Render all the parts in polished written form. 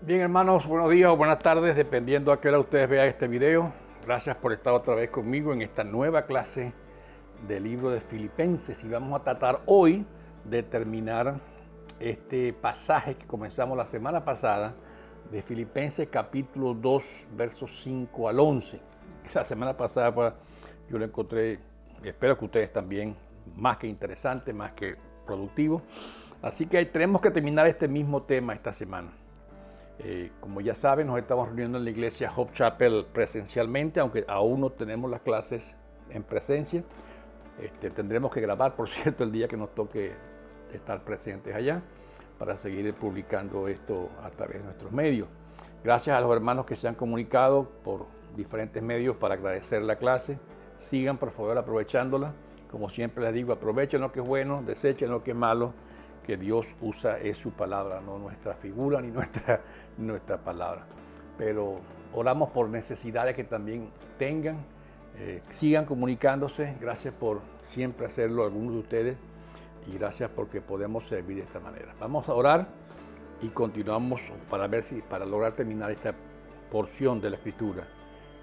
Bien, hermanos, buenos días o buenas tardes, dependiendo a qué hora ustedes vean este video. Gracias por estar otra vez conmigo en esta nueva clase del libro de Filipenses. Y vamos a tratar hoy de terminar este pasaje que comenzamos la semana pasada de Filipenses capítulo 2, versos 5 al 11. La semana pasada yo lo encontré, espero que ustedes también, más que interesante, más que productivo. Así que tenemos que terminar este mismo tema esta semana. Como ya saben, nos estamos reuniendo en la iglesia Hope Chapel presencialmente, aunque aún no tenemos las clases en presencia. Tendremos que grabar, por cierto, el día que nos toque estar presentes allá para seguir publicando esto a través de nuestros medios. Gracias a los hermanos que se han comunicado por diferentes medios para agradecer la clase. Sigan, por favor, aprovechándola. Como siempre les digo, aprovechen lo que es bueno, desechen lo que es malo. Que Dios usa es su palabra, no nuestra figura ni nuestra palabra. Pero oramos por necesidades que también tengan. Sigan comunicándose. Gracias por siempre hacerlo algunos de ustedes. Y gracias porque podemos servir de esta manera. Vamos a orar y continuamos para lograr terminar esta porción de la Escritura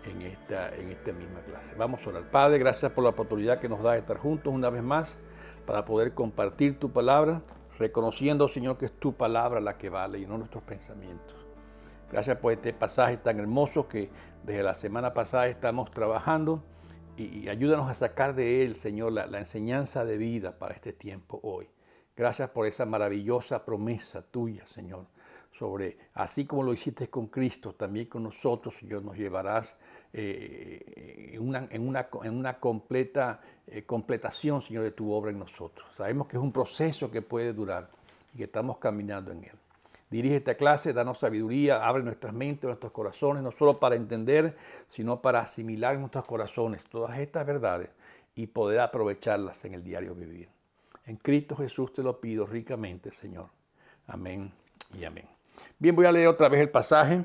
en esta misma clase. Vamos a orar. Padre, gracias por la oportunidad que nos da de estar juntos una vez más para poder compartir tu palabra, reconociendo, Señor, que es tu palabra la que vale y no nuestros pensamientos. Gracias por este pasaje tan hermoso que desde la semana pasada estamos trabajando y ayúdanos a sacar de él, Señor, la enseñanza de vida para este tiempo hoy. Gracias por esa maravillosa promesa tuya, Señor, sobre, así como lo hiciste con Cristo, también con nosotros, Señor, nos llevarás en una completación, Señor, de tu obra en nosotros. Sabemos que es un proceso que puede durar y que estamos caminando en él. Dirige esta clase, danos sabiduría, abre nuestras mentes, nuestros corazones, no solo para entender, sino para asimilar en nuestros corazones todas estas verdades y poder aprovecharlas en el diario vivir. En Cristo Jesús te lo pido ricamente, Señor. Amén y amén. Bien, voy a leer otra vez el pasaje.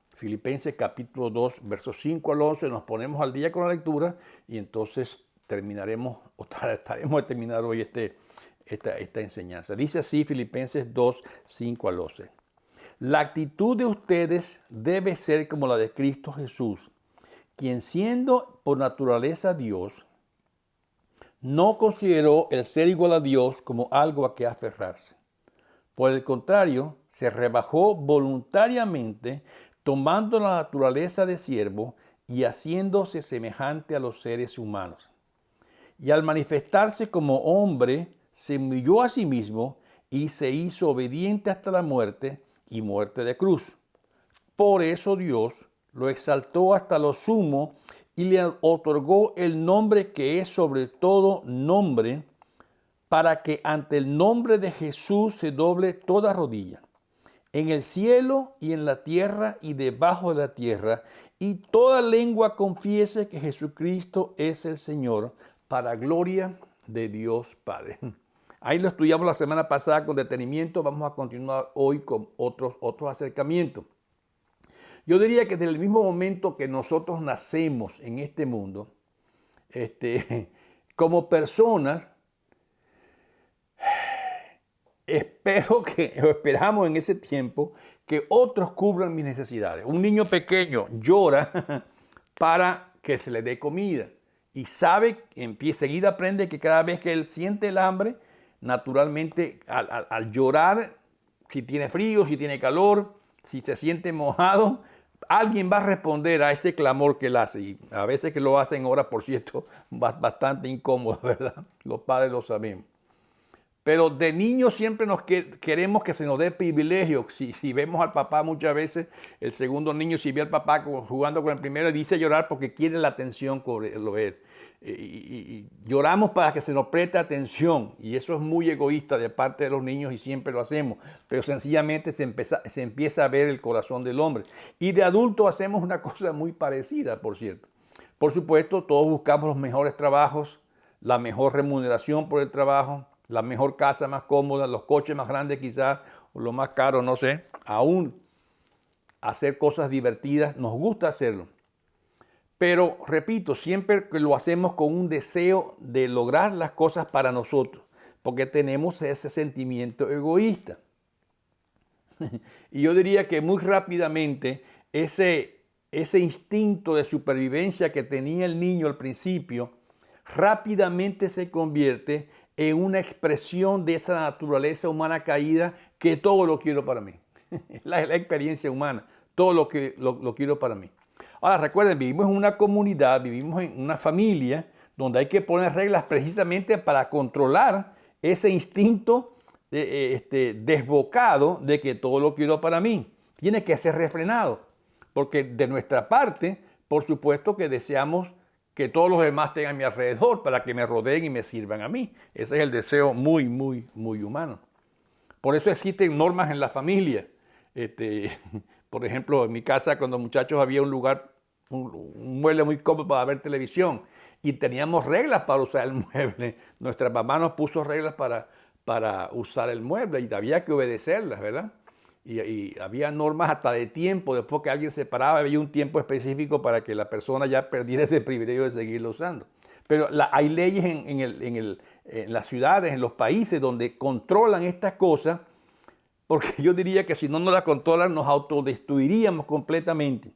Filipenses capítulo 2, versos 5 al 11. Nos ponemos al día con la lectura y entonces trataremos de terminar hoy esta enseñanza. Dice así Filipenses 2, 5 al 11. La actitud de ustedes debe ser como la de Cristo Jesús, quien siendo por naturaleza Dios, no consideró el ser igual a Dios como algo a que aferrarse. Por el contrario, se rebajó voluntariamente, tomando la naturaleza de siervo y haciéndose semejante a los seres humanos. Y al manifestarse como hombre, se humilló a sí mismo y se hizo obediente hasta la muerte y muerte de cruz. Por eso Dios lo exaltó hasta lo sumo y le otorgó el nombre que es sobre todo nombre, para que ante el nombre de Jesús se doble toda rodilla, en el cielo y en la tierra y debajo de la tierra, y toda lengua confiese que Jesucristo es el Señor, para gloria de Dios Padre. Ahí lo estudiamos la semana pasada con detenimiento, vamos a continuar hoy con otros acercamientos. Yo diría que desde el mismo momento que nosotros nacemos en este mundo, como personas, esperamos en ese tiempo que otros cubran mis necesidades. Un niño pequeño llora para que se le dé comida y sabe, enseguida aprende que cada vez que él siente el hambre, naturalmente al llorar, si tiene frío, si tiene calor, si se siente mojado, alguien va a responder a ese clamor que él hace. Y a veces que lo hacen ahora, por cierto, bastante incómodo, ¿verdad? Los padres lo sabemos. Pero de niños siempre queremos que se nos dé privilegio. Si vemos al papá muchas veces, el segundo niño, si ve al papá jugando con el primero, dice llorar porque quiere la atención con él. Y lloramos para que se nos preste atención. Y eso es muy egoísta de parte de los niños y siempre lo hacemos. Pero sencillamente se empieza a ver el corazón del hombre. Y de adulto hacemos una cosa muy parecida, por cierto. Por supuesto, todos buscamos los mejores trabajos, la mejor remuneración por el trabajo, la mejor casa más cómoda, los coches más grandes quizás, o lo más caro, no sé. Aún hacer cosas divertidas, nos gusta hacerlo. Pero, repito, siempre que lo hacemos con un deseo de lograr las cosas para nosotros, porque tenemos ese sentimiento egoísta. Y yo diría que muy rápidamente ese instinto de supervivencia que tenía el niño al principio, rápidamente se convierte en una expresión de esa naturaleza humana caída que todo lo quiero para mí. La experiencia humana, todo lo quiero para mí. Ahora recuerden, vivimos en una comunidad, vivimos en una familia donde hay que poner reglas precisamente para controlar ese instinto desbocado de que todo lo quiero para mí. Tiene que ser refrenado, porque de nuestra parte, por supuesto que deseamos que todos los demás estén a mi alrededor para que me rodeen y me sirvan a mí. Ese es el deseo muy, muy, muy humano. Por eso existen normas en la familia. Por ejemplo, en mi casa, cuando muchachos había un lugar, un mueble muy cómodo para ver televisión y teníamos reglas para usar el mueble. Nuestra mamá nos puso reglas para usar el mueble y había que obedecerlas, ¿verdad? Y había normas hasta de tiempo. Después que alguien se paraba, había un tiempo específico para que la persona ya perdiera ese privilegio de seguirlo usando. Pero hay leyes en las ciudades, en los países donde controlan estas cosas, porque yo diría que si no nos las controlan nos autodestruiríamos completamente.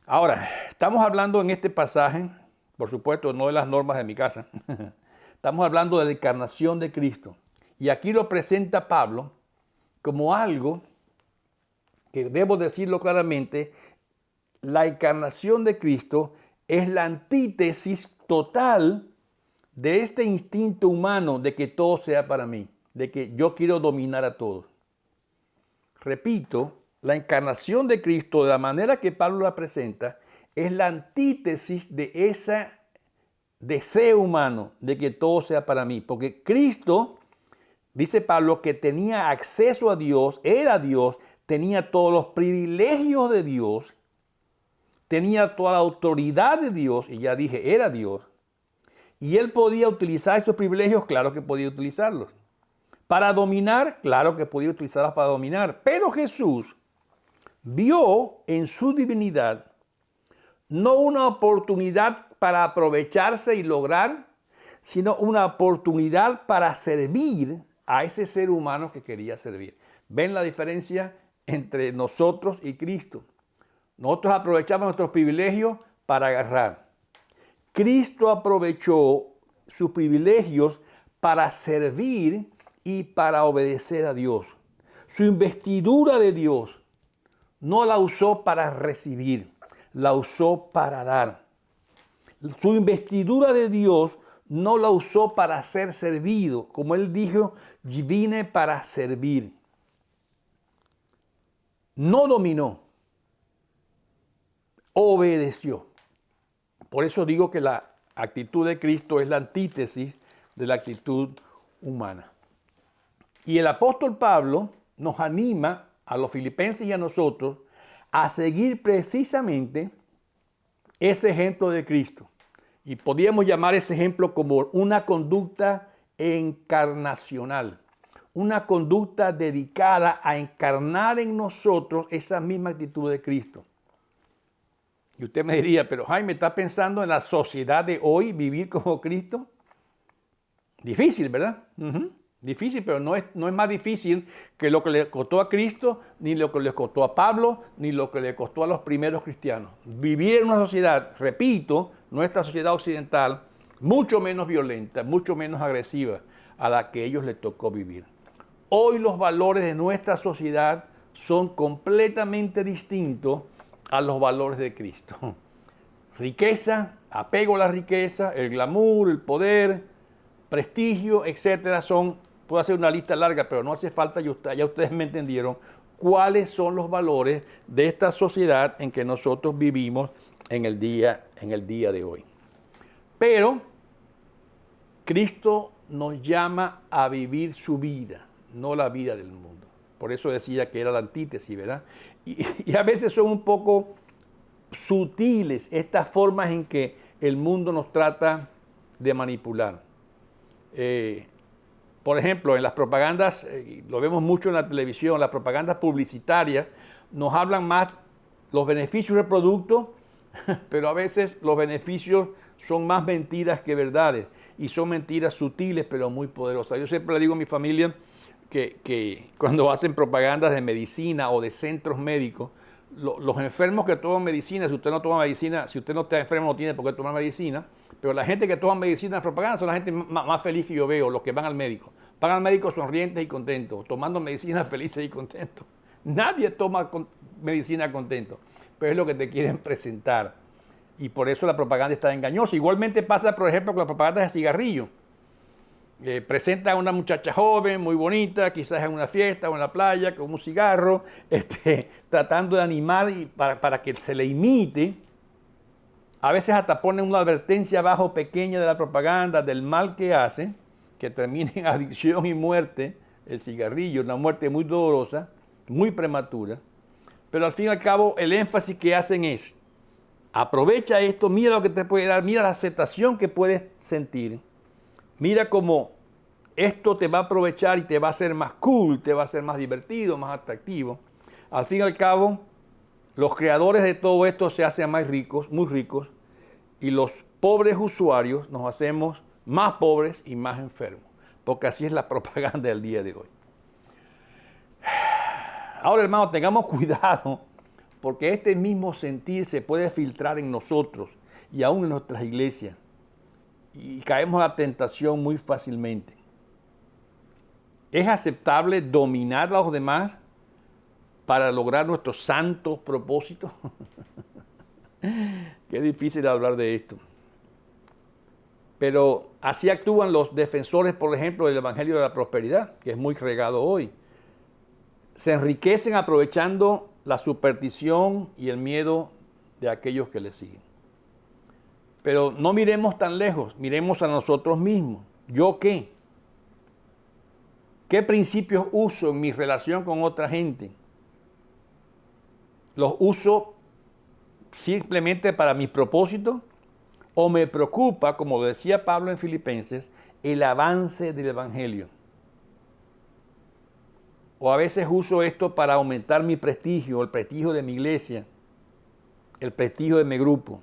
Ahora, estamos hablando en este pasaje, por supuesto, no de las normas de mi casa, estamos hablando de la encarnación de Cristo. Y aquí lo presenta Pablo como algo que, debo decirlo claramente, la encarnación de Cristo es la antítesis total de este instinto humano de que todo sea para mí, de que yo quiero dominar a todos. Repito, la encarnación de Cristo, de la manera que Pablo la presenta, es la antítesis de ese deseo humano de que todo sea para mí. Porque Cristo, dice Pablo, que tenía acceso a Dios, era Dios, tenía todos los privilegios de Dios, tenía toda la autoridad de Dios, y ya dije, era Dios. Y él podía utilizar esos privilegios, claro que podía utilizarlos. Para dominar, claro que podía utilizarlos para dominar. Pero Jesús vio en su divinidad no una oportunidad para aprovecharse y lograr, sino una oportunidad para servir a ese ser humano que quería servir. ¿Ven la diferencia entre nosotros y Cristo? Nosotros aprovechamos nuestros privilegios para agarrar. Cristo aprovechó sus privilegios para servir y para obedecer a Dios. Su investidura de Dios no la usó para recibir, la usó para dar. Su investidura de Dios no la usó para ser servido. Como él dijo, vine para servir. No dominó, obedeció. Por eso digo que la actitud de Cristo es la antítesis de la actitud humana. Y el apóstol Pablo nos anima a los filipenses y a nosotros a seguir precisamente ese ejemplo de Cristo. Y podríamos llamar ese ejemplo como una conducta encarnacional, una conducta dedicada a encarnar en nosotros esa misma actitud de Cristo. Y usted me diría, pero Jaime, ¿está pensando en la sociedad de hoy vivir como Cristo? Difícil, ¿verdad? Difícil, pero no es más difícil que lo que le costó a Cristo, ni lo que le costó a Pablo, ni lo que le costó a los primeros cristianos. Vivir en una sociedad, repito, nuestra sociedad occidental, mucho menos violenta, mucho menos agresiva a la que ellos les tocó vivir. Hoy los valores de nuestra sociedad son completamente distintos a los valores de Cristo. Riqueza, apego a la riqueza, el glamour, el poder, prestigio, etcétera, puedo hacer una lista larga, pero no hace falta, ya ustedes me entendieron cuáles son los valores de esta sociedad en que nosotros vivimos en el día de hoy. Pero Cristo nos llama a vivir su vida, no la vida del mundo. Por eso decía que era la antítesis, ¿verdad? Y a veces son un poco sutiles estas formas en que el mundo nos trata de manipular. Por ejemplo, en las propagandas, lo vemos mucho en la televisión, las propagandas publicitarias nos hablan más los beneficios del producto, pero a veces los beneficios son más mentiras que verdades y son mentiras sutiles pero muy poderosas. Yo siempre le digo a mi familia que cuando hacen propagandas de medicina o de centros médicos, los enfermos que toman medicina, si usted no toma medicina, si usted no está enfermo no tiene por qué tomar medicina, pero la gente que toma medicina en propaganda son la gente más feliz que yo veo, los que van al médico. Van al médico sonrientes y contentos, tomando medicina felices y contentos. Nadie toma medicina contento, pero es lo que te quieren presentar. Y por eso la propaganda está engañosa. Igualmente pasa, por ejemplo, con la propaganda de cigarrillo. Presenta a una muchacha joven, muy bonita, quizás en una fiesta o en la playa, con un cigarro, tratando de animar para que se le imite. A veces hasta ponen una advertencia abajo pequeña de la propaganda del mal que hace, que termina en adicción y muerte, el cigarrillo, una muerte muy dolorosa, muy prematura. Pero al fin y al cabo el énfasis que hacen es, aprovecha esto, mira lo que te puede dar, mira la aceptación que puedes sentir. Mira cómo esto te va a aprovechar y te va a hacer más cool, te va a hacer más divertido, más atractivo. Al fin y al cabo, los creadores de todo esto se hacen más ricos, muy ricos, y los pobres usuarios nos hacemos más pobres y más enfermos, porque así es la propaganda del día de hoy. Ahora, hermanos, tengamos cuidado, porque este mismo sentir se puede filtrar en nosotros y aún en nuestras iglesias. Y caemos a la tentación muy fácilmente. ¿Es aceptable dominar a los demás para lograr nuestros santos propósitos? Qué difícil hablar de esto. Pero así actúan los defensores, por ejemplo, del Evangelio de la Prosperidad, que es muy regado hoy. Se enriquecen aprovechando la superstición y el miedo de aquellos que les siguen. Pero no miremos tan lejos, miremos a nosotros mismos. ¿Yo qué? ¿Qué principios uso en mi relación con otra gente? ¿Los uso simplemente para mis propósitos? ¿O me preocupa, como decía Pablo en Filipenses, el avance del Evangelio? O a veces uso esto para aumentar mi prestigio, el prestigio de mi iglesia, el prestigio de mi grupo.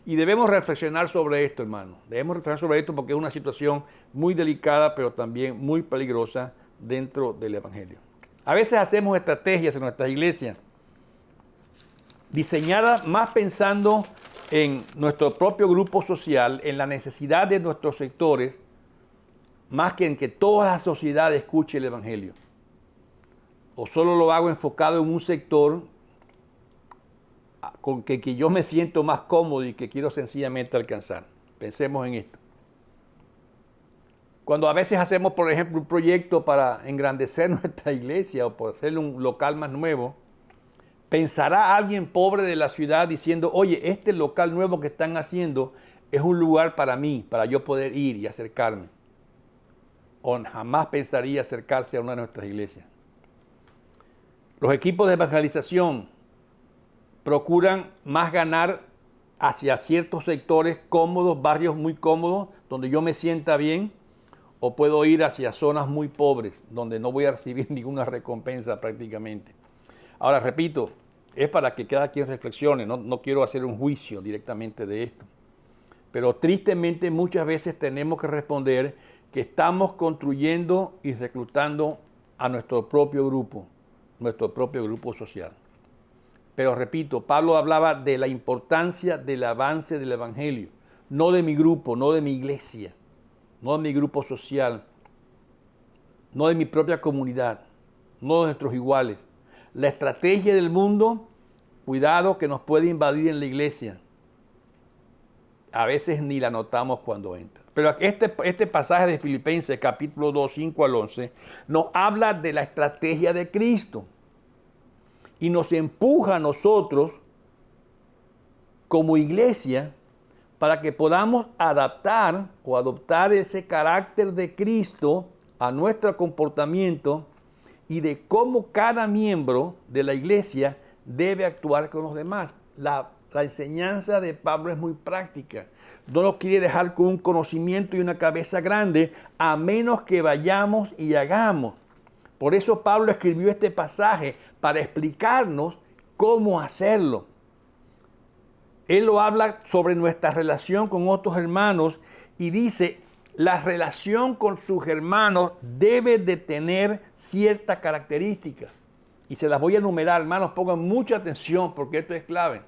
Y debemos reflexionar sobre esto, hermano. Debemos reflexionar sobre esto porque es una situación muy delicada, pero también muy peligrosa dentro del Evangelio. A veces hacemos estrategias en nuestras iglesias diseñadas más pensando en nuestro propio grupo social, en la necesidad de nuestros sectores, más que en que toda la sociedad escuche el Evangelio. O solo lo hago enfocado en un sector con que yo me siento más cómodo y que quiero sencillamente alcanzar. Pensemos en esto. Cuando a veces hacemos, por ejemplo, un proyecto para engrandecer nuestra iglesia o por hacerle un local más nuevo, ¿pensará alguien pobre de la ciudad diciendo, oye, este local nuevo que están haciendo es un lugar para mí, para yo poder ir y acercarme? O jamás pensaría acercarse a una de nuestras iglesias. Los equipos de evangelización procuran más ganar hacia ciertos sectores cómodos, barrios muy cómodos, donde yo me sienta bien, o puedo ir hacia zonas muy pobres, donde no voy a recibir ninguna recompensa prácticamente. Ahora, repito, es para que cada quien reflexione, no quiero hacer un juicio directamente de esto. Pero tristemente muchas veces tenemos que responder que estamos construyendo y reclutando a nuestro propio grupo social. Pero repito, Pablo hablaba de la importancia del avance del Evangelio, no de mi grupo, no de mi iglesia, no de mi grupo social, no de mi propia comunidad, no de nuestros iguales. La estrategia del mundo, cuidado que nos puede invadir en la iglesia. A veces ni la notamos cuando entra. Pero este pasaje de Filipenses, capítulo 2, 5 al 11, nos habla de la estrategia de Cristo. Y nos empuja a nosotros, como iglesia, para que podamos adaptar o adoptar ese carácter de Cristo a nuestro comportamiento y de cómo cada miembro de la iglesia debe actuar con los demás. La enseñanza de Pablo es muy práctica. No nos quiere dejar con un conocimiento y una cabeza grande, a menos que vayamos y hagamos. Por eso Pablo escribió este pasaje, para explicarnos cómo hacerlo. Él lo habla sobre nuestra relación con otros hermanos y dice, la relación con sus hermanos debe de tener ciertas características. Y se las voy a enumerar, hermanos, pongan mucha atención porque esto es clave.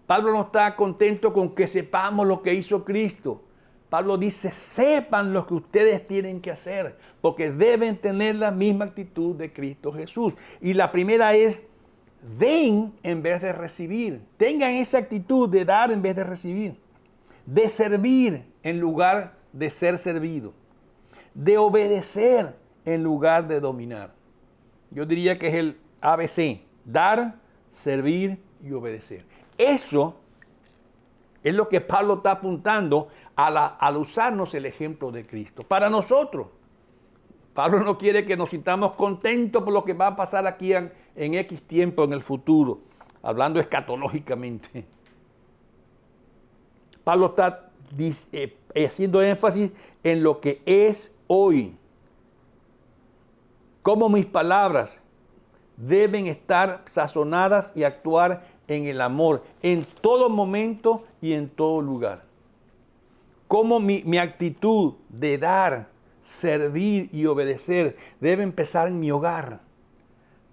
Pablo no está contento con que sepamos lo que hizo Cristo. Pablo dice, sepan lo que ustedes tienen que hacer, porque deben tener la misma actitud de Cristo Jesús. Y la primera es, den en vez de recibir. Tengan esa actitud de dar en vez de recibir. De servir en lugar de ser servido. De obedecer en lugar de dominar. Yo diría que es el ABC, dar, servir y obedecer. Eso es lo que Pablo está apuntando al usarnos el ejemplo de Cristo. Para nosotros, Pablo no quiere que nos sintamos contentos por lo que va a pasar aquí en X tiempo, en el futuro, hablando escatológicamente. Pablo está haciendo énfasis en lo que es hoy. Cómo mis palabras deben estar sazonadas y actuar en el amor, en todo momento y en todo lugar. Cómo mi actitud de dar, servir y obedecer debe empezar en mi hogar.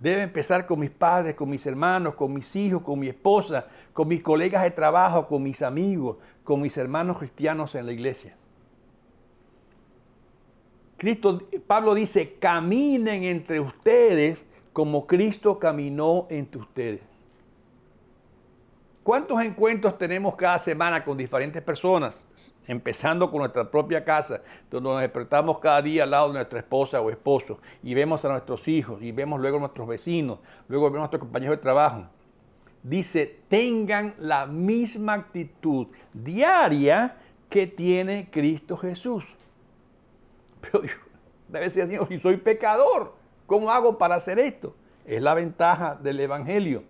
Debe empezar con mis padres, con mis hermanos, con mis hijos, con mi esposa, con mis colegas de trabajo, con mis amigos, con mis hermanos cristianos en la iglesia. Pablo dice, caminen entre ustedes como Cristo caminó entre ustedes. ¿Cuántos encuentros tenemos cada semana con diferentes personas? Empezando con nuestra propia casa, donde nos despertamos cada día al lado de nuestra esposa o esposo y vemos a nuestros hijos y vemos luego a nuestros vecinos, luego vemos a nuestros compañeros de trabajo. Dice, tengan la misma actitud diaria que tiene Cristo Jesús. Pero debe ser así, si soy pecador, ¿cómo hago para hacer esto? Es la ventaja del Evangelio.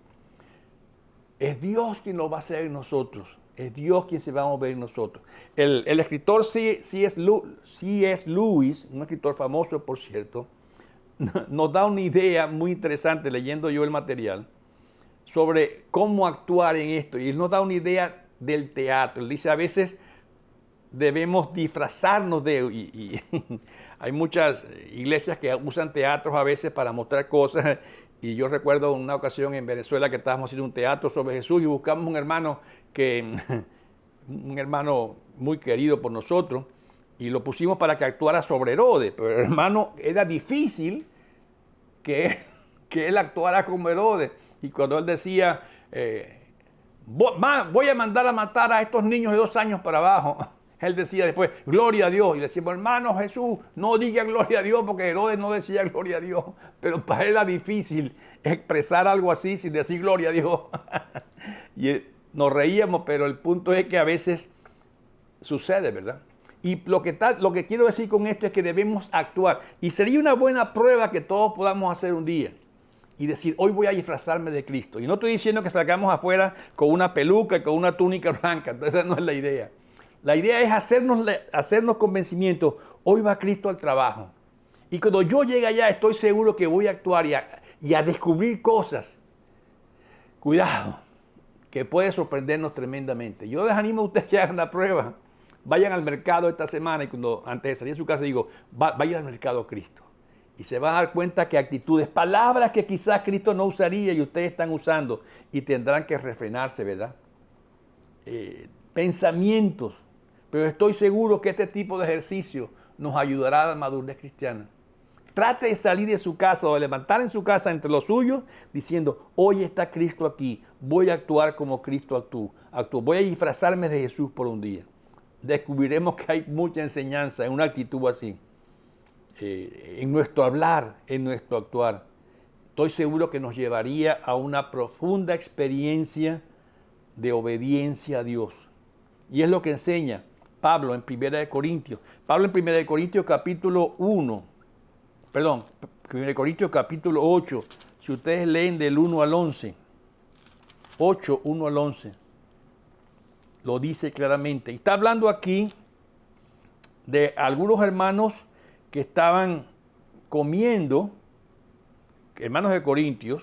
Es Dios quien lo va a hacer en nosotros. Es Dios quien se va a mover en nosotros. El escritor C.S. Lewis, un escritor famoso, por cierto, nos da una idea muy interesante, leyendo yo el material, sobre cómo actuar en esto. Y él nos da una idea del teatro. Él dice, a veces debemos disfrazarnos y hay muchas iglesias que usan teatros a veces para mostrar cosas. Y yo recuerdo una ocasión en Venezuela que estábamos haciendo un teatro sobre Jesús y buscamos un hermano muy querido por nosotros y lo pusimos para que actuara sobre Herodes. Pero el hermano, era difícil que él actuara como Herodes. Y cuando él decía, voy a mandar a matar a estos niños de 2 años para abajo, él decía después, gloria a Dios. Y decíamos, hermano Jesús, no diga gloria a Dios, porque Herodes no decía gloria a Dios. Pero para él era difícil expresar algo así sin decir gloria a Dios. Y nos reíamos, pero el punto es que a veces sucede, ¿verdad? Y lo que quiero decir con esto es que debemos actuar. Y sería una buena prueba que todos podamos hacer un día. Y decir, hoy voy a disfrazarme de Cristo. Y no estoy diciendo que salgamos afuera con una peluca y con una túnica blanca. Entonces no es la idea. La idea es hacernos convencimiento. Hoy va Cristo al trabajo. Y cuando yo llegue allá, estoy seguro que voy a actuar y a descubrir cosas. Cuidado, que puede sorprendernos tremendamente. Yo les animo a ustedes que hagan la prueba. Vayan al mercado esta semana y antes de salir de su casa digo, vayan al mercado Cristo. Y se van a dar cuenta que actitudes, palabras que quizás Cristo no usaría y ustedes están usando y tendrán que refrenarse, ¿verdad? Pensamientos. Pero estoy seguro que este tipo de ejercicio nos ayudará a la madurez cristiana. Trate de salir de su casa o de levantar en su casa entre los suyos diciendo, hoy está Cristo aquí, voy a actuar como Cristo actuó. Voy a disfrazarme de Jesús por un día. Descubriremos que hay mucha enseñanza en una actitud así. En nuestro hablar, en nuestro actuar. Estoy seguro que nos llevaría a una profunda experiencia de obediencia a Dios. Y es lo que enseña Pablo en 1 Corintios. Pablo en 1 Corintios capítulo 1, perdón, 1 Corintios capítulo 8, si ustedes leen del 1 al 11, 8, 1 al 11, lo dice claramente. Y está hablando aquí de algunos hermanos que estaban comiendo, hermanos de Corinto,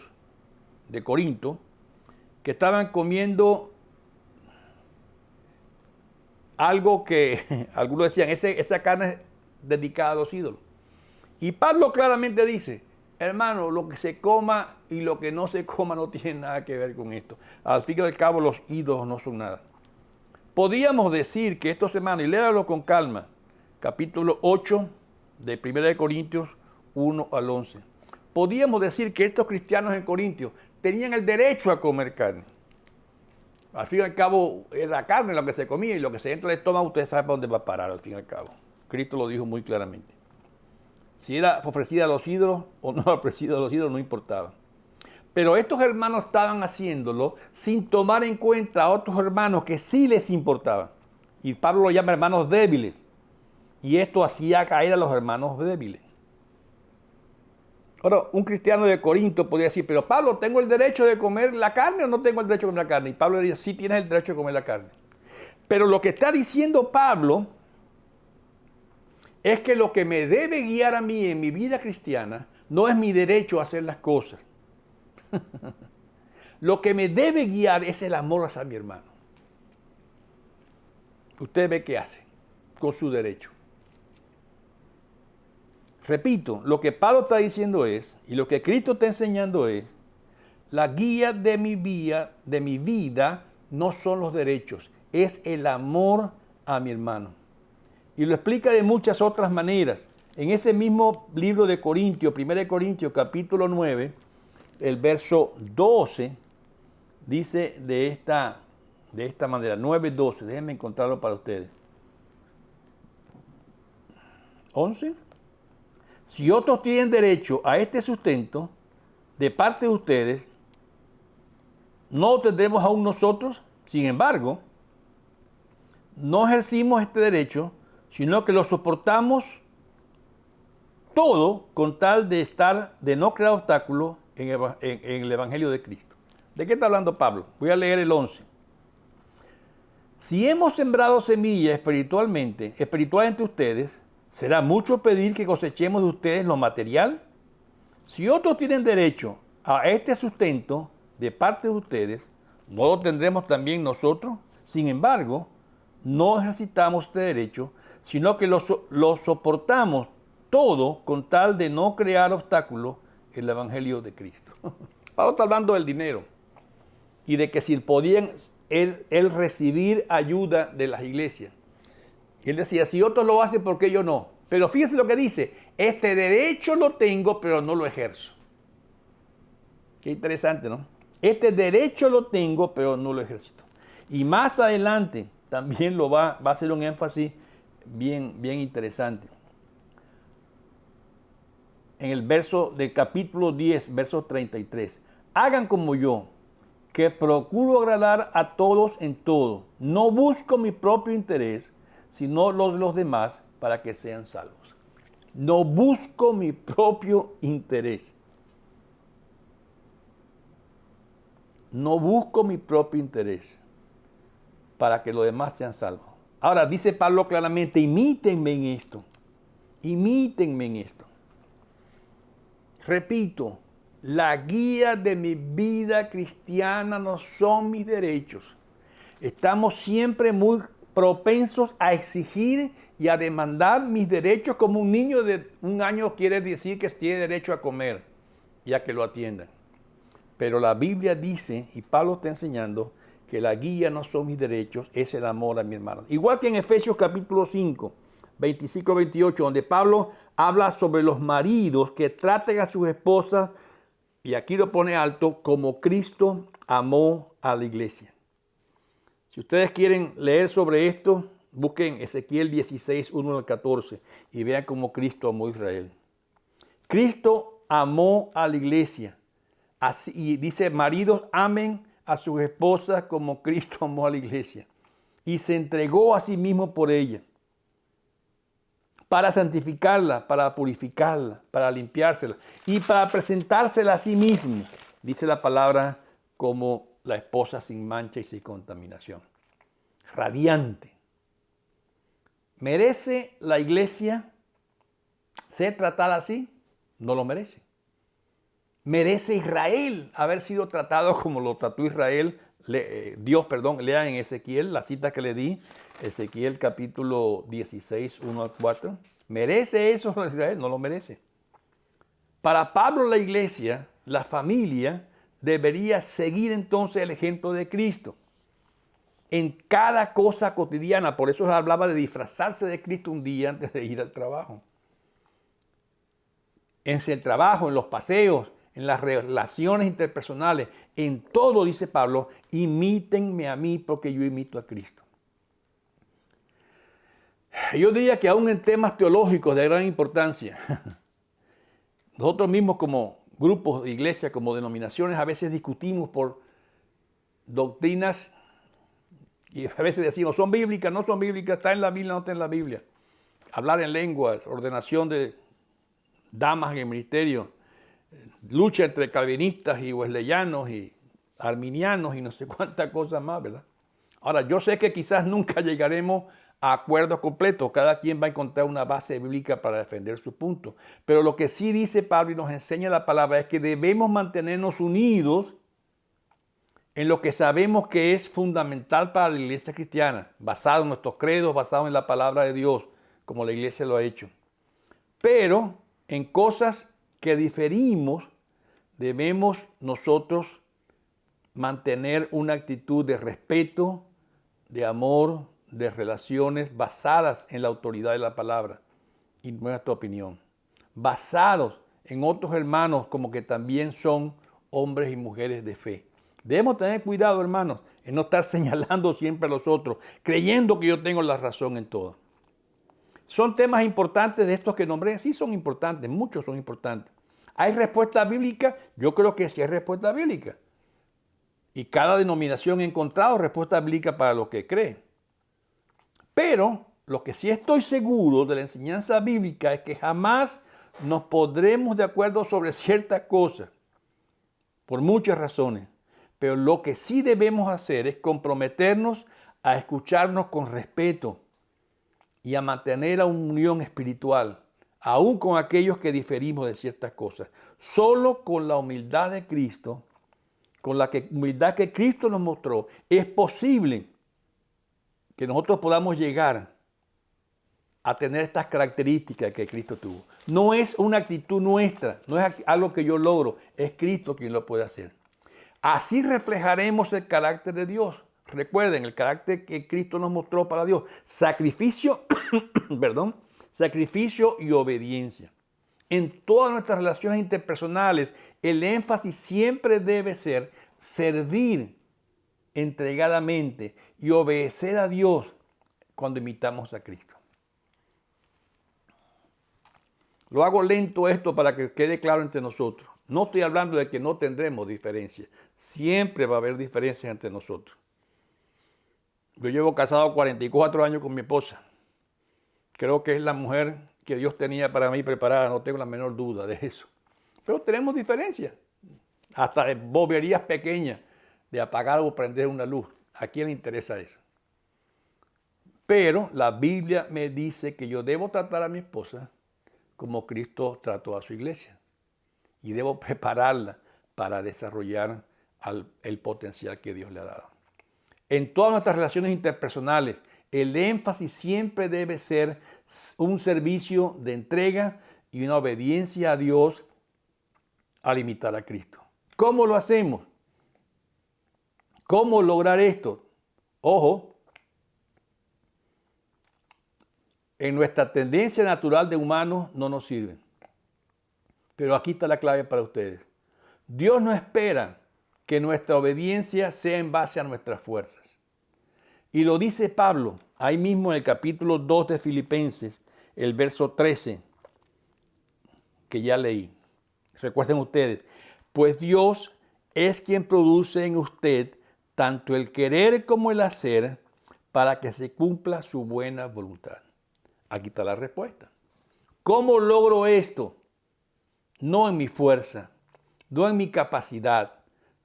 que estaban comiendo algo que algunos decían, esa carne es dedicada a los ídolos. Y Pablo claramente dice, hermano, lo que se coma y lo que no se coma no tiene nada que ver con esto. Al fin y al cabo, los ídolos no son nada. Podríamos decir que estos hermanos, y léalo con calma, capítulo 8 de 1 Corintios 1 al 11. Podríamos decir que estos cristianos en Corintios tenían el derecho a comer carne. Al fin y al cabo, la carne lo que se comía y lo que se entra al estómago, usted sabe para dónde va a parar al fin y al cabo. Cristo lo dijo muy claramente. Si era ofrecida a los ídolos o no ofrecida a los ídolos, no importaba. Pero estos hermanos estaban haciéndolo sin tomar en cuenta a otros hermanos que sí les importaba. Y Pablo lo llama hermanos débiles. Y esto hacía caer a los hermanos débiles. Ahora, un cristiano de Corinto podría decir, pero Pablo, ¿tengo el derecho de comer la carne o no tengo el derecho de comer la carne? Y Pablo le dice, sí tienes el derecho de comer la carne. Pero lo que está diciendo Pablo es que lo que me debe guiar a mí en mi vida cristiana no es mi derecho a hacer las cosas. Lo que me debe guiar es el amor hacia mi hermano. Usted ve qué hace con su derecho. Repito, lo que Pablo está diciendo es, y lo que Cristo está enseñando es, la guía de mi vida no son los derechos, es el amor a mi hermano. Y lo explica de muchas otras maneras. En ese mismo libro de Corintios, 1 Corintios, capítulo 9, el verso 12, dice de esta manera, 9:12, déjenme encontrarlo para ustedes. 11. Si otros tienen derecho a este sustento de parte de ustedes, ¿no lo tendremos aún nosotros? Sin embargo, no ejercimos este derecho, sino que lo soportamos todo con tal de no crear obstáculos en el Evangelio de Cristo. ¿De qué está hablando Pablo? Voy a leer el 11. Si hemos sembrado semillas espiritualmente entre ustedes, ¿será mucho pedir que cosechemos de ustedes lo material? Si otros tienen derecho a este sustento de parte de ustedes, ¿no lo tendremos también nosotros? Sin embargo, no ejercitamos este derecho, sino que lo soportamos todo con tal de no crear obstáculos en el Evangelio de Cristo. Pablo está hablando del dinero y de que si podían él recibir ayuda de las iglesias. Y él decía, si otros lo hacen, ¿por qué yo no? Pero fíjese lo que dice, este derecho lo tengo, pero no lo ejerzo. Qué interesante, ¿no? Este derecho lo tengo, pero no lo ejercito. Y más adelante también va a hacer un énfasis bien interesante. En el verso del capítulo 10, verso 33. Hagan como yo, que procuro agradar a todos en todo. No busco mi propio interés, sino los de los demás para que sean salvos. No busco mi propio interés. No busco mi propio interés para que los demás sean salvos. Ahora, dice Pablo claramente, imítenme en esto. Imítenme en esto. Repito, la guía de mi vida cristiana no son mis derechos. Estamos siempre muy propensos a exigir y a demandar mis derechos, como un niño de 1 año quiere decir que tiene derecho a comer y a que lo atiendan. Pero la Biblia dice, y Pablo está enseñando, que la guía no son mis derechos, es el amor a mi hermano. Igual que en Efesios capítulo 5, 25-28, donde Pablo habla sobre los maridos que traten a sus esposas, y aquí lo pone alto, como Cristo amó a la iglesia. Si ustedes quieren leer sobre esto, busquen Ezequiel 16, 1 al 14 y vean cómo Cristo amó a Israel. Cristo amó a la iglesia. Así, y dice, maridos, amen a sus esposas como Cristo amó a la iglesia. Y se entregó a sí mismo por ella, para santificarla, para purificarla, para limpiársela y para presentársela a sí mismo, dice la palabra, como la esposa sin mancha y sin contaminación. Radiante. ¿Merece la iglesia ser tratada así? No lo merece. ¿Merece Israel haber sido tratado como lo trató Israel lean en Ezequiel, la cita que le di, Ezequiel capítulo 16, 1 al 4. ¿Merece eso Israel? No lo merece. Para Pablo la iglesia, la familia, debería seguir entonces el ejemplo de Cristo en cada cosa cotidiana. Por eso hablaba de disfrazarse de Cristo un día antes de ir al trabajo. En el trabajo, en los paseos, en las relaciones interpersonales, en todo, dice Pablo, imítenme a mí porque yo imito a Cristo. Yo diría que aún en temas teológicos de gran importancia, nosotros mismos como grupos de iglesia, como denominaciones, a veces discutimos por doctrinas y a veces decimos, son bíblicas, no son bíblicas, está en la Biblia, no está en la Biblia. Hablar en lenguas, ordenación de damas en el ministerio, lucha entre calvinistas y wesleyanos y arminianos y no sé cuántas cosas más, ¿verdad? Ahora, yo sé que quizás nunca llegaremos a acuerdos completos, cada quien va a encontrar una base bíblica para defender su punto, pero lo que sí dice Pablo y nos enseña la palabra es que debemos mantenernos unidos en lo que sabemos que es fundamental para la iglesia cristiana, basado en nuestros credos, basado en la palabra de Dios, como la iglesia lo ha hecho. Pero en cosas que diferimos, debemos nosotros mantener una actitud de respeto, de amor, de relaciones basadas en la autoridad de la palabra y nuestra opinión, basados en otros hermanos como que también son hombres y mujeres de fe. Debemos tener cuidado, hermanos, en no estar señalando siempre a los otros, creyendo que yo tengo la razón en todo. ¿Son temas importantes de estos que nombré? Sí son importantes, muchos son importantes. ¿Hay respuesta bíblica? Yo creo que sí hay respuesta bíblica. Y cada denominación ha encontrado respuesta bíblica para lo que cree. Pero lo que sí estoy seguro de la enseñanza bíblica es que jamás nos pondremos de acuerdo sobre ciertas cosas, por muchas razones. Pero lo que sí debemos hacer es comprometernos a escucharnos con respeto y a mantener una unión espiritual, aún con aquellos que diferimos de ciertas cosas. Solo con la humildad de Cristo, con la humildad que Cristo nos mostró, es posible que nosotros podamos llegar a tener estas características que Cristo tuvo. No es una actitud nuestra, no es algo que yo logro, es Cristo quien lo puede hacer. Así reflejaremos el carácter de Dios. Recuerden, el carácter que Cristo nos mostró para Dios. Sacrificio, sacrificio y obediencia. En todas nuestras relaciones interpersonales, el énfasis siempre debe ser servir entregadamente y obedecer a Dios cuando imitamos a Cristo. Lo hago lento esto para que quede claro entre nosotros. No estoy hablando de que no tendremos diferencias. Siempre va a haber diferencias entre nosotros. Yo llevo casado 44 años con mi esposa. Creo que es la mujer que Dios tenía para mí preparada. No tengo la menor duda de eso. Pero tenemos diferencias. Hasta de boberías pequeñas de apagar o prender una luz. ¿A quién le interesa eso? Pero la Biblia me dice que yo debo tratar a mi esposa como Cristo trató a su iglesia. Y debo prepararla para desarrollar el potencial que Dios le ha dado. En todas nuestras relaciones interpersonales, el énfasis siempre debe ser un servicio de entrega y una obediencia a Dios al imitar a Cristo. ¿Cómo lo hacemos? ¿Cómo lograr esto? Ojo, en nuestra tendencia natural de humanos no nos sirven. Pero aquí está la clave para ustedes. Dios no espera que nuestra obediencia sea en base a nuestras fuerzas. Y lo dice Pablo, ahí mismo en el capítulo 2 de Filipenses, el verso 13, que ya leí. Recuerden ustedes, pues Dios es quien produce en usted tanto el querer como el hacer para que se cumpla su buena voluntad. Aquí está la respuesta. ¿Cómo logro esto? No en mi fuerza, no en mi capacidad,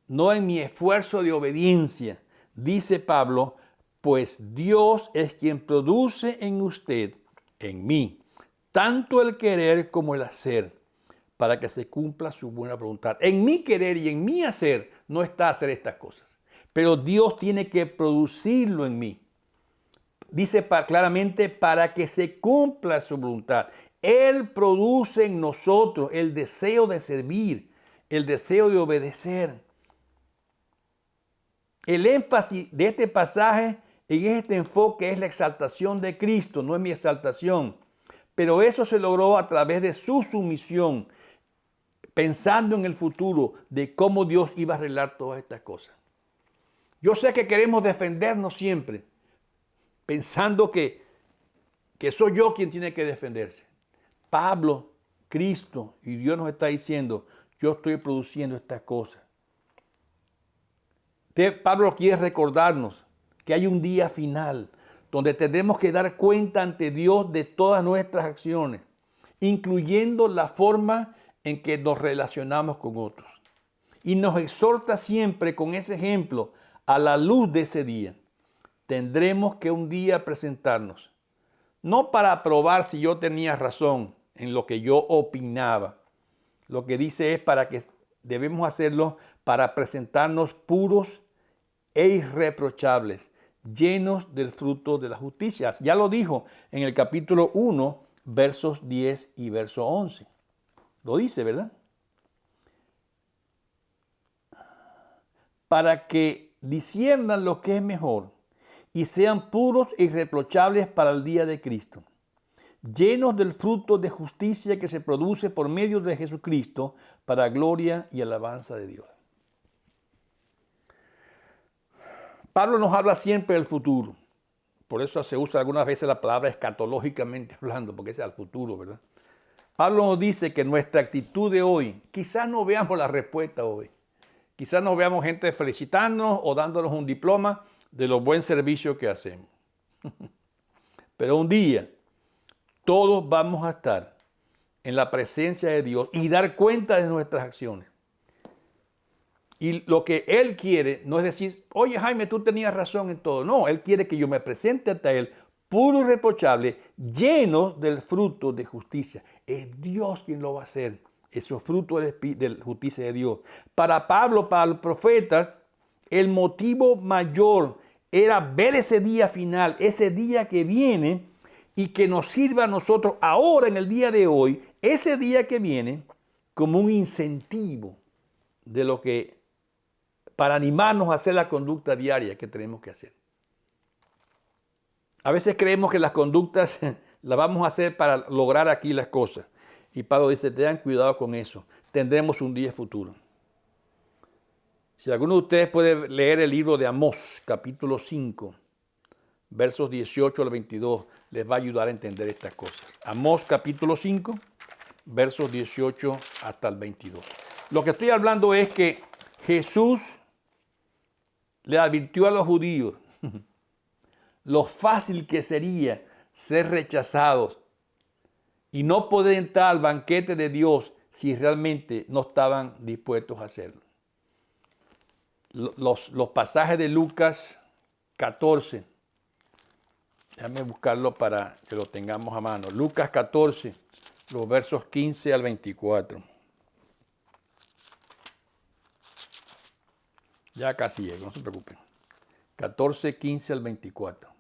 no en mi esfuerzo de obediencia. Dice Pablo, pues Dios es quien produce en usted, en mí, tanto el querer como el hacer, para que se cumpla su buena voluntad. En mi querer y en mi hacer no está hacer estas cosas. pero Dios tiene que producirlo en mí. Dice claramente para que se cumpla su voluntad. Él produce en nosotros el deseo de servir, el deseo de obedecer. El énfasis de este pasaje en este enfoque es la exaltación de Cristo, no es mi exaltación. Pero eso se logró a través de su sumisión, pensando en el futuro de cómo Dios iba a arreglar todas estas cosas. Yo sé que queremos defendernos siempre, pensando que soy yo quien tiene que defenderse. Pablo, Cristo y Dios nos está diciendo, yo estoy produciendo estas cosas. Pablo quiere recordarnos que hay un día final donde tendremos que dar cuenta ante Dios de todas nuestras acciones, incluyendo la forma en que nos relacionamos con otros. Y nos exhorta siempre con ese ejemplo a la luz de ese día. Tendremos que un día presentarnos, no para probar si yo tenía razón en lo que yo opinaba. Lo que dice es para que debemos hacerlo para presentarnos puros e irreprochables, llenos del fruto de la justicia. Ya lo dijo en el capítulo 1, versos 10 y verso 11. Lo dice, ¿verdad? Para que disciernan lo que es mejor y sean puros e irreprochables para el día de Cristo, llenos del fruto de justicia que se produce por medio de Jesucristo para gloria y alabanza de Dios. Pablo nos habla siempre del futuro. Por eso se usa algunas veces la palabra escatológicamente hablando, porque es al futuro, ¿verdad? Pablo nos dice que nuestra actitud de hoy, quizás no veamos la respuesta hoy. Quizás no veamos gente felicitándonos o dándonos un diploma de lo buen servicio que hacemos. Pero un día todos vamos a estar en la presencia de Dios y dar cuenta de nuestras acciones. Y lo que Él quiere no es decir, oye Jaime, tú tenías razón en todo. No, Él quiere que yo me presente ante Él puro y reprochable, llenos del fruto de justicia. Es Dios quien lo va a hacer, esos frutos de la justicia de Dios. Para Pablo, para los profetas, el motivo mayor era ver ese día final, ese día que viene y que nos sirva a nosotros ahora, en el día de hoy, ese día que viene, como un incentivo de lo que, para animarnos a hacer la conducta diaria que tenemos que hacer. A veces creemos que las conductas las vamos a hacer para lograr aquí las cosas. Y Pablo dice, tengan cuidado con eso. Tendremos un día futuro. Si alguno de ustedes puede leer el libro de Amós, capítulo 5, versos 18 al 22, les va a ayudar a entender estas cosas. Amós, capítulo 5, versos 18 hasta el 22. Lo que estoy hablando es que Jesús le advirtió a los judíos lo fácil que sería ser rechazados y no poder entrar al banquete de Dios si realmente no estaban dispuestos a hacerlo. Los pasajes de Lucas 14, déjame buscarlo para que lo tengamos a mano. Lucas 14, los versos 15 al 24. Ya casi llego, no se preocupen. 14, 15 al 24.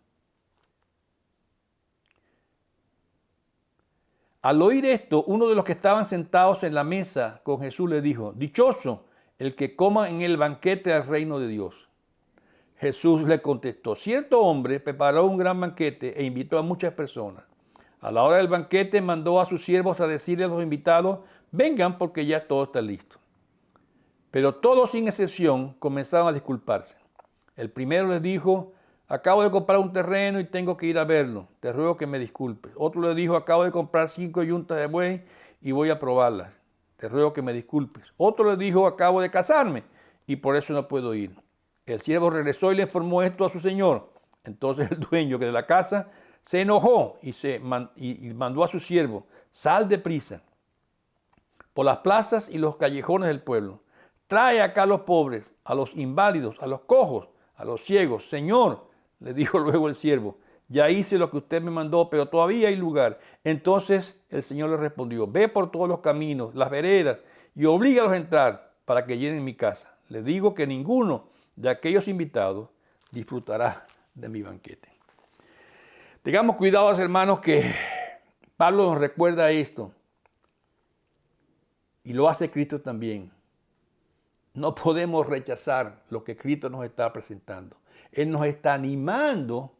Al oír esto, uno de los que estaban sentados en la mesa con Jesús le dijo, dichoso el que coma en el banquete del reino de Dios. Jesús le contestó, cierto hombre preparó un gran banquete e invitó a muchas personas. A la hora del banquete mandó a sus siervos a decirle a los invitados, vengan porque ya todo está listo. Pero todos sin excepción comenzaron a disculparse. El primero les dijo, acabo de comprar un terreno y tengo que ir a verlo. Te ruego que me disculpes. Otro le dijo, acabo de comprar 5 yuntas de buey y voy a probarlas. Te ruego que me disculpes. Otro le dijo, acabo de casarme y por eso no puedo ir. El siervo regresó y le informó esto a su señor. Entonces el dueño de la casa se enojó y mandó a su siervo, sal deprisa por las plazas y los callejones del pueblo. Trae acá a los pobres, a los inválidos, a los cojos, a los ciegos. Señor, le dijo luego el siervo, ya hice lo que usted me mandó, pero todavía hay lugar. Entonces el Señor le respondió, ve por todos los caminos, las veredas, y oblígalos a entrar para que llenen mi casa. Le digo que ninguno de aquellos invitados, disfrutará de mi banquete. Tengamos cuidado, hermanos, que Pablo nos recuerda esto. Y lo hace Cristo también. No podemos rechazar lo que Cristo nos está presentando. Él nos está animando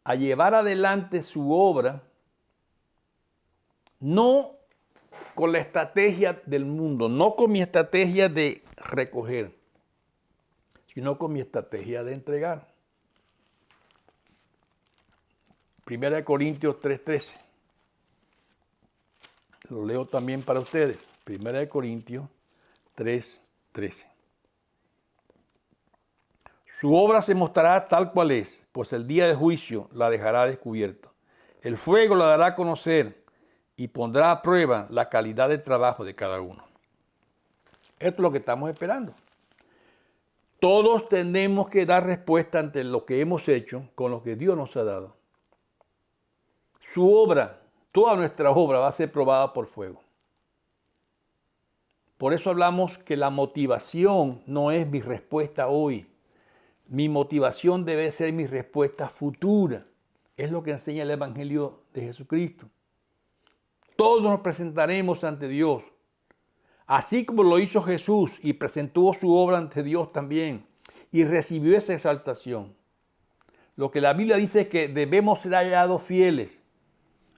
a llevar adelante su obra, no con la estrategia del mundo, no con mi estrategia de recoger, sino con mi estrategia de entregar. 1 Corintios 3:13. Lo leo también para ustedes. 1 Corintios 3:13. Su obra se mostrará tal cual es, pues el día de juicio la dejará descubierto. El fuego la dará a conocer y pondrá a prueba la calidad del trabajo de cada uno. Esto es lo que estamos esperando. Todos tenemos que dar respuesta ante lo que hemos hecho con lo que Dios nos ha dado. Su obra, toda nuestra obra va a ser probada por fuego. Por eso hablamos que la motivación no es mi respuesta hoy. Mi motivación debe ser mi respuesta futura. Es lo que enseña el Evangelio de Jesucristo. Todos nos presentaremos ante Dios. Así como lo hizo Jesús y presentó su obra ante Dios también. Y recibió esa exaltación. Lo que la Biblia dice es que debemos ser hallados fieles.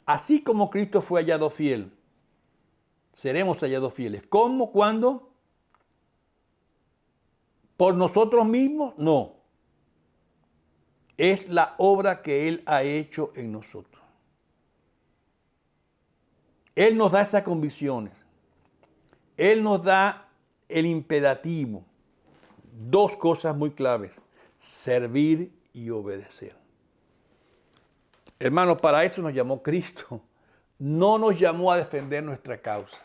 Así como Cristo fue hallado fiel, seremos hallados fieles. ¿Cómo? ¿Cuándo? ¿Por nosotros mismos? No. Es la obra que Él ha hecho en nosotros. Él nos da esas convicciones. Él nos da el imperativo. Dos cosas muy claves: servir y obedecer. Hermanos, para eso nos llamó Cristo. No nos llamó a defender nuestra causa.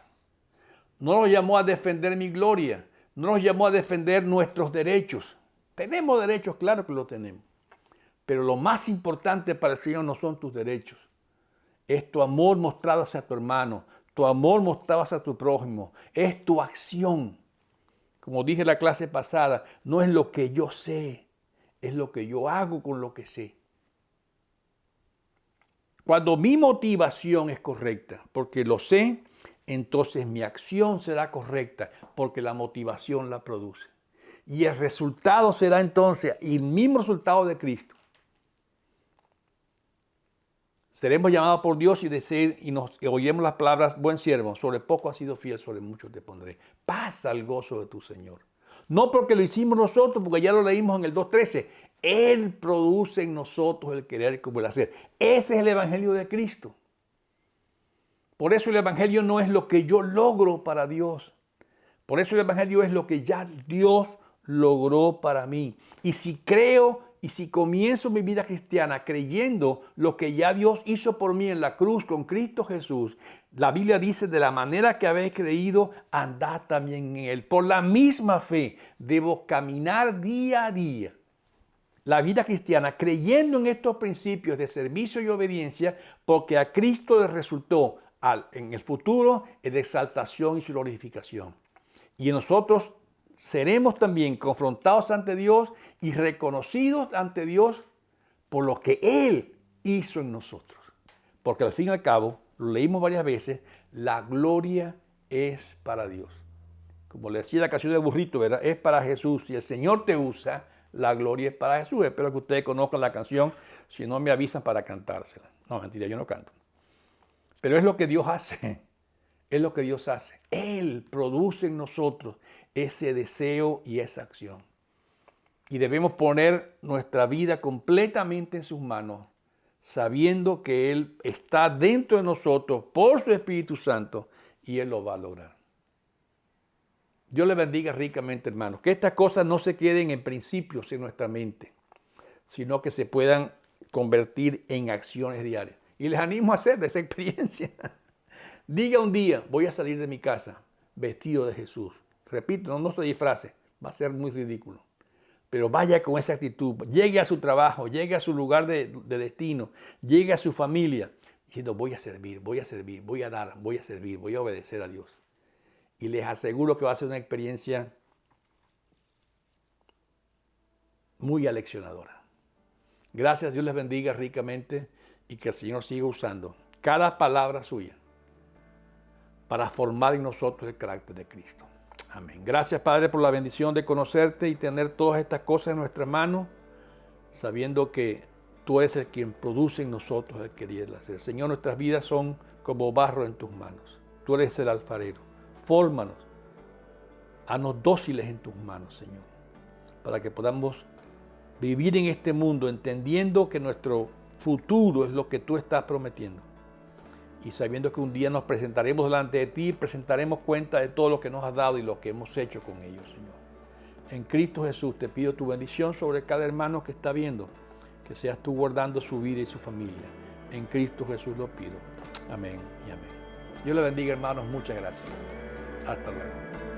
No nos llamó a defender mi gloria. No nos llamó a defender nuestros derechos. Tenemos derechos, claro que lo tenemos. Pero lo más importante para el Señor no son tus derechos. Es tu amor mostrado hacia tu hermano. Tu amor mostrado hacia tu prójimo. Es tu acción. Como dije en la clase pasada, no es lo que yo sé. Es lo que yo hago con lo que sé. Cuando mi motivación es correcta, porque lo sé, entonces mi acción será correcta, porque la motivación la produce. Y el resultado será entonces el mismo resultado de Cristo. Seremos llamados por Dios y decir, y oiremos las palabras: buen siervo, sobre poco has sido fiel, sobre mucho te pondré. Pasa el gozo de tu Señor. No porque lo hicimos nosotros, porque ya lo leímos en el 2:13. Él produce en nosotros el querer como el hacer. Ese es el Evangelio de Cristo. Por eso el Evangelio no es lo que yo logro para Dios. Por eso el Evangelio es lo que ya Dios logró para mí. Y si creo y si comienzo mi vida cristiana creyendo lo que ya Dios hizo por mí en la cruz con Cristo Jesús, la Biblia dice: de la manera que habéis creído, andad también en Él. Por la misma fe debo caminar día a día la vida cristiana creyendo en estos principios de servicio y obediencia, porque a Cristo le resultó en el futuro de exaltación y su glorificación. Y nosotros seremos también confrontados ante Dios y reconocidos ante Dios por lo que Él hizo en nosotros. Porque al fin y al cabo, lo leímos varias veces, la gloria es para Dios. Como le decía la canción de Burrito, ¿verdad? Es para Jesús. Si el Señor te usa, la gloria es para Jesús. Espero que ustedes conozcan la canción. Si no, me avisan para cantársela. No, mentira, yo no canto. Pero es lo que Dios hace. Es lo que Dios hace. Él produce en nosotros ese deseo y esa acción. Y debemos poner nuestra vida completamente en sus manos, sabiendo que Él está dentro de nosotros por su Espíritu Santo y Él lo va a lograr. Dios les bendiga ricamente, hermanos. Que estas cosas no se queden en principios en nuestra mente, sino que se puedan convertir en acciones diarias. Y les animo a hacer de esa experiencia. Diga un día: voy a salir de mi casa vestido de Jesús. Repito, no se disfrace, va a ser muy ridículo. Pero vaya con esa actitud. Llegue a su trabajo, llegue a su lugar de destino, llegue a su familia, diciendo: voy a servir, voy a dar, voy a servir, voy a obedecer a Dios. Y les aseguro que va a ser una experiencia muy aleccionadora. Gracias, Dios les bendiga ricamente y que el Señor siga usando cada palabra suya para formar en nosotros el carácter de Cristo. Amén. Gracias, Padre, por la bendición de conocerte y tener todas estas cosas en nuestras manos, sabiendo que tú eres el quien produce en nosotros el querer hacer. Señor, nuestras vidas son como barro en tus manos. Tú eres el alfarero. Fórmanos. Haznos dóciles en tus manos, Señor, para que podamos vivir en este mundo entendiendo que nuestro futuro es lo que tú estás prometiendo y sabiendo que un día nos presentaremos delante de ti y presentaremos cuenta de todo lo que nos has dado y lo que hemos hecho con ellos, Señor. En Cristo Jesús te pido tu bendición sobre cada hermano que está viendo, que seas tú guardando su vida y su familia. En Cristo Jesús lo pido. Amén y amén. Dios le bendiga, hermanos. Muchas gracias. Hasta luego.